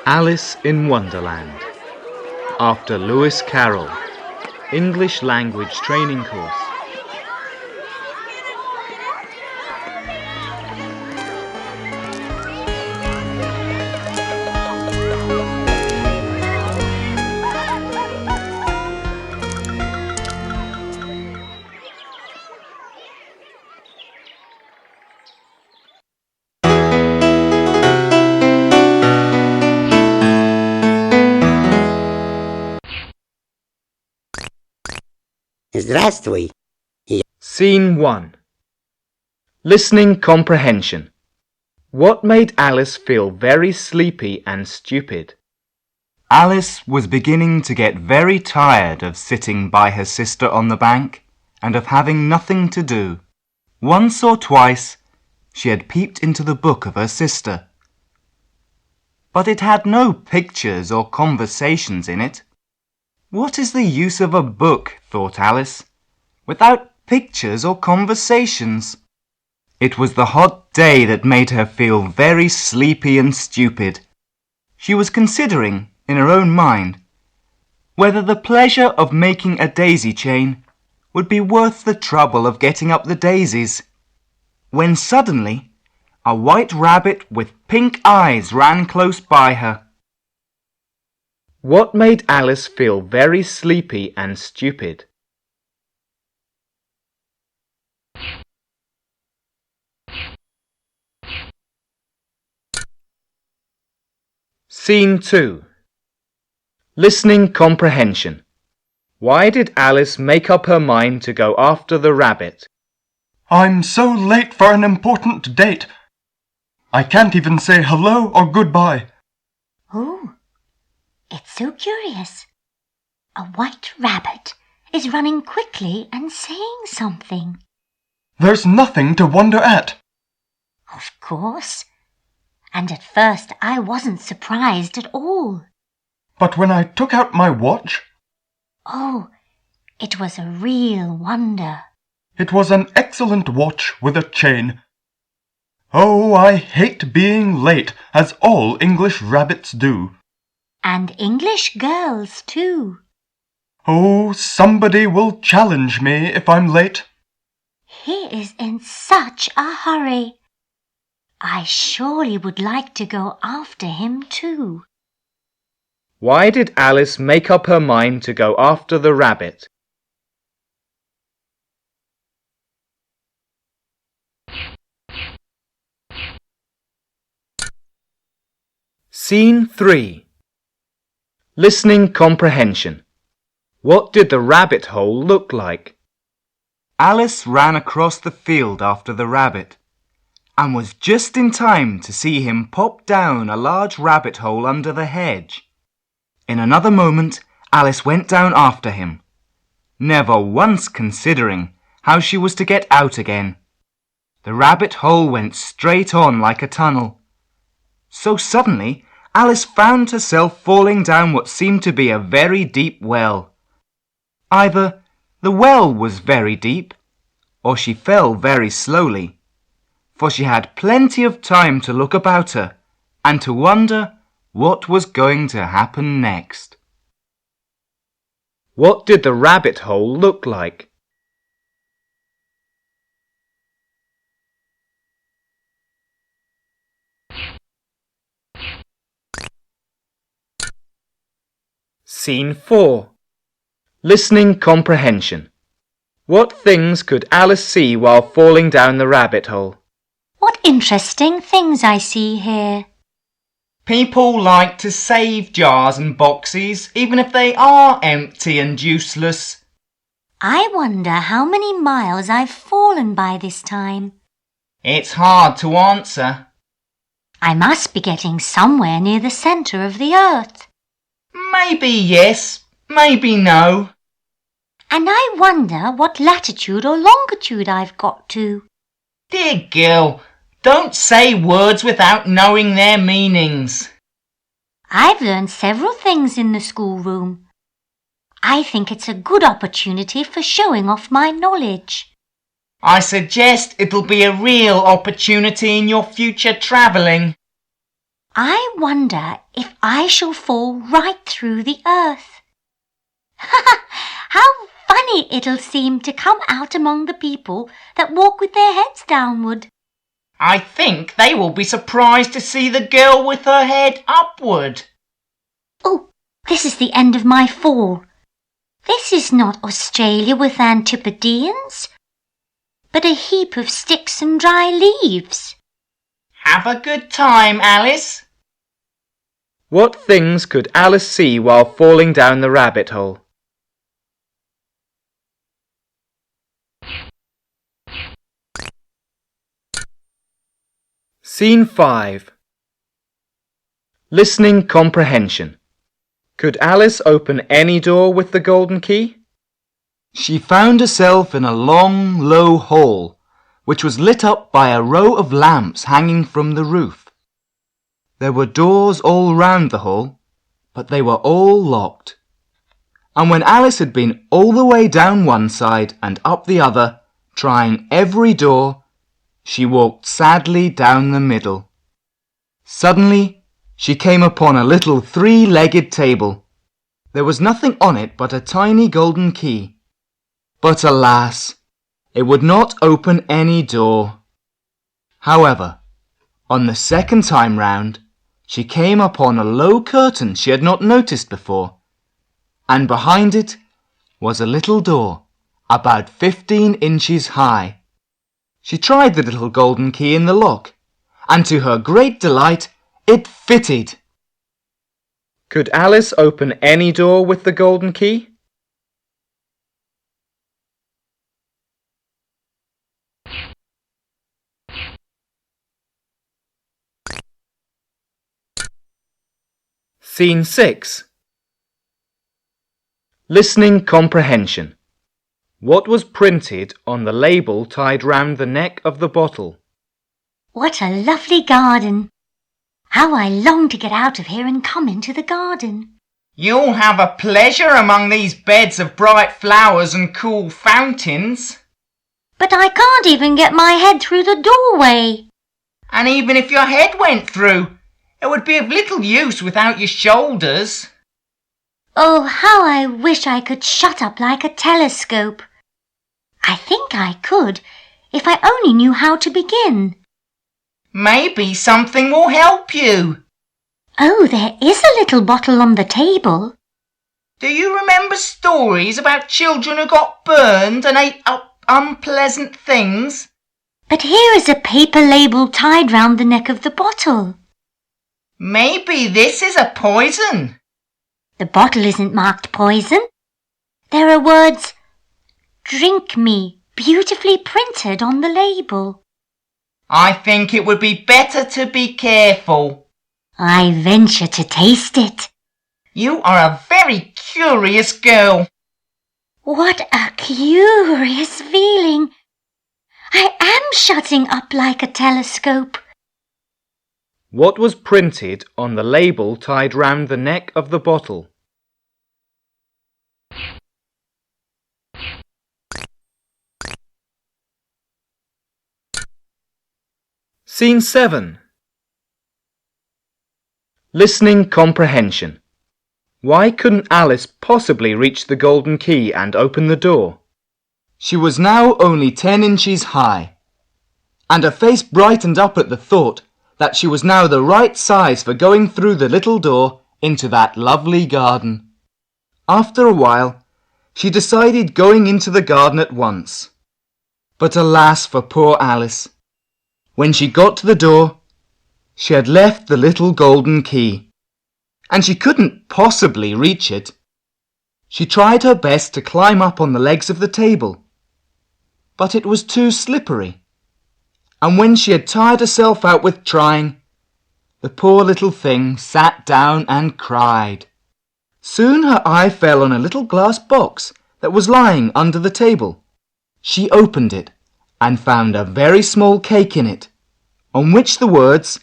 Alice in Wonderland, after Luis Carroll, English language training course. Здравствуй. Scene 1. Listening Comprehension. What made Alice feel very sleepy and stupid? Alice was beginning to get very tired of sitting by her sister on the bank and of having nothing to do. Once or twice she had peeped into the book of her sister. But it had no pictures or conversations in it. What is the use of a book, thought Alice, without pictures or conversations? It was the hot day that made her feel very sleepy and stupid. She was considering, in her own mind, whether the pleasure of making a daisy chain would be worth the trouble of getting up the daisies, when suddenly a white rabbit with pink eyes ran close by her. What made Alice feel very sleepy and stupid? Scene 2. Listening Comprehension. Why did Alice make up her mind to go after the rabbit? I'm so late for an important date. I can't even say hello or goodbye. Oh, it's so curious. A white rabbit is running quickly and saying something. There's nothing to wonder at. Of course. And at first I wasn't surprised at all. But when I took out my watch, oh, it was a real wonder. It was an excellent watch with a chain. Oh, I hate being late, as all English rabbits do. And English girls, too. Oh, somebody will challenge me if I'm late. He is in such a hurry. I surely would like to go after him, too. Why did Alice make up her mind to go after the rabbit? Scene 3. Listening Comprehension. What did the rabbit hole look like? Alice ran across the field after the rabbit and was just in time to see him pop down a large rabbit hole under the hedge. In another moment, Alice went down after him, never once considering how she was to get out again. The rabbit hole went straight on like a tunnel. So suddenly, Alice found herself falling down what seemed to be a very deep well. Either the well was very deep, or she fell very slowly, for she had plenty of time to look about her and to wonder what was going to happen next. What did the rabbit hole look like? Scene 4. Listening Comprehension. What things could Alice see while falling down the rabbit hole? What interesting things I see here. People like to save jars and boxes, even if they are empty and useless. I wonder how many miles I've fallen by this time. It's hard to answer. I must be getting somewhere near the centre of the earth. Maybe yes, maybe no. And I wonder what latitude or longitude I've got to. Dear girl, don't say words without knowing their meanings. I've learned several things in the schoolroom. I think it's a good opportunity for showing off my knowledge. I suggest it'll be a real opportunity in your future travelling. I wonder if I shall fall right through the earth. How funny it'll seem to come out among the people that walk with their heads downward. I think they will be surprised to see the girl with her head upward. Oh, this is the end of my fall. This is not Australia with Antipodeans, but a heap of sticks and dry leaves. Have a good time, Alice. What things could Alice see while falling down the rabbit hole? Scene 5. Listening Comprehension. Could Alice open any door with the golden key? She found herself in a long, low hall, which was lit up by a row of lamps hanging from the roof. There were doors all round the hall, but they were all locked. And when Alice had been all the way down one side and up the other, trying every door, she walked sadly down the middle. Suddenly, she came upon a little three-legged table. There was nothing on it but a tiny golden key. But alas, it would not open any door. However, on the second time round, she came upon a low curtain she had not noticed before, and behind it was a little door about 15 inches high. She tried the little golden key in the lock, and to her great delight, it fitted. Could Alice open any door with the golden key? Scene 6. Listening Comprehension. What was printed on the label tied round the neck of the bottle? What a lovely garden! How I long to get out of here and come into the garden. You'll have a pleasure among these beds of bright flowers and cool fountains. But I can't even get my head through the doorway. And even if your head went through, it would be of little use without your shoulders. Oh, how I wish I could shut up like a telescope. I think I could, if I only knew how to begin. Maybe something will help you. Oh, there is a little bottle on the table. Do you remember stories about children who got burned and ate up unpleasant things? But here is a paper label tied round the neck of the bottle. Maybe this is a poison. The bottle isn't marked poison. There are words, "Drink me," beautifully printed on the label. I think it would be better to be careful. I venture to taste it. You are a very curious girl. What a curious feeling. I am shutting up like a telescope. What was printed on the label tied round the neck of the bottle? Scene 7. Listening Comprehension. Why couldn't Alice possibly reach the golden key and open the door? She was now only 10 inches high, and her face brightened up at the thought that she was now the right size for going through the little door into that lovely garden. After a while, she decided going into the garden at once. But alas for poor Alice. When she got to the door, she had left the little golden key, and she couldn't possibly reach it. She tried her best to climb up on the legs of the table, but it was too slippery. And when she had tired herself out with trying, the poor little thing sat down and cried. Soon her eye fell on a little glass box that was lying under the table. She opened it and found a very small cake in it, on which the words,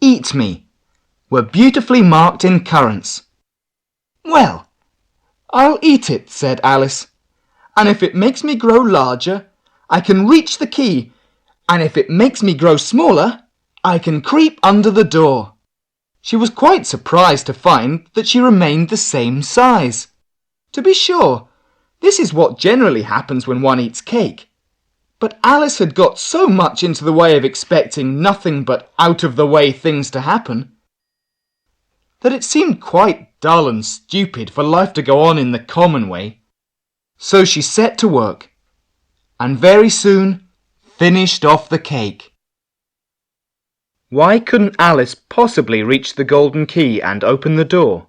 "Eat me," were beautifully marked in currants. "Well, I'll eat it," said Alice, "and if it makes me grow larger, I can reach the key, and if it makes me grow smaller, I can creep under the door." She was quite surprised to find that she remained the same size. To be sure, this is what generally happens when one eats cake. But Alice had got so much into the way of expecting nothing but out-of-the-way things to happen that it seemed quite dull and stupid for life to go on in the common way. So she set to work, and very soon finished off the cake. Why couldn't Alice possibly reach the golden key and open the door?